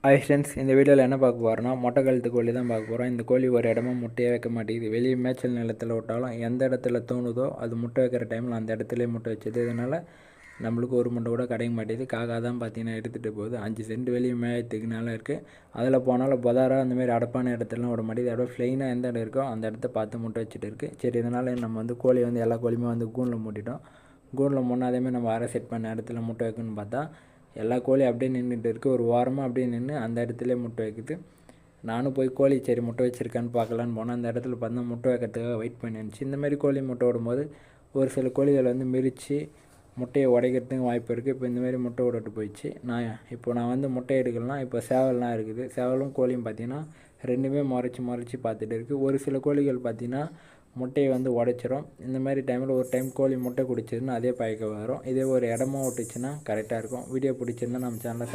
Hi friends, இந்த வீடியோவில் என்ன பார்க்க போகிறோன்னா மொட்டை கழுத்து கோழி தான் பார்க்க போகிறோம். இந்த கோழி ஒரு இடமா முட்டையே வைக்க மாட்டேங்குது. வெளியே மேய்ச்சல் நிலத்தில் விட்டாலும் எந்த இடத்துல தோணுதோ அது முட்டை வைக்கிற டைமில் அந்த இடத்துலேயே முட்டை வச்சுது. இதனால் நம்மளுக்கு ஒரு முட்டை கூட கிடைக்க மாட்டேங்குது. காக்கா தான் பார்த்தீங்கன்னா எடுத்துகிட்டு போகுது. 5 சென்ட் வெளியே மேயத்துக்கு நல்லா இருக்குது. அதில் போனாலும் பொதாரா அந்தமாரி அடப்பான இடத்துலலாம் விட மாட்டேங்குது. அப்படியே ஃப்ளைனாக எந்த இடம் இருக்கோ அந்த இடத்த பார்த்து முட்டை வச்சுட்டு இருக்குது. சரி, இதனால் நம்ம வந்து கோழி வந்து எல்லா கோழியுமே வந்து கூண்டில் மூட்டிட்டோம். கூண்டில் முன்னாதேமே நம்ம அரை செட் பண்ண இடத்துல முட்டை வைக்கணும்னு பார்த்தா எல்லா கோழியும் அப்படியே நின்றுட்டு இருக்குது. ஒரு வாரமாக அப்படியே நின்று அந்த இடத்துல முட்டை வைக்குது. நானும் போய் கோழி சரி முட்டை வச்சுருக்கான்னு பார்க்கலான்னு போனேன். அந்த இடத்துல பார்த்தா முட்டை வைக்கிறதுக்காக வெயிட் பண்ணிருந்துச்சு. இந்தமாரி கோழி முட்டை விடும்போது ஒரு சில கோழிகள் வந்து மிதித்து முட்டையை உடைக்கிறதுக்கு வாய்ப்பு இருக்குது. இப்போ இந்தமாரி முட்டை விட்டுட்டு போயிடுச்சு. நான் வந்து முட்டை எடுக்கலாம். இப்போ சேவல்லாம் இருக்குது. சேவலும் கோழியும் பார்த்திங்கன்னா ரெண்டுமே முறைச்சி பார்த்துட்டு இருக்குது. ஒரு சில கோழிகள் பார்த்திங்கன்னா முட்டையை வந்து உடைச்சிரும். இந்த மாதிரி டைமில் ஒரு டைம் கோழி முட்டை குடிச்சதுன்னா அதே பழக்கம் வரும். இதே ஒரு இடமா விட்டுச்சுன்னா கரெக்டாக இருக்கும். வீடியோ பிடிச்சிருந்தா நம்ம சேனலை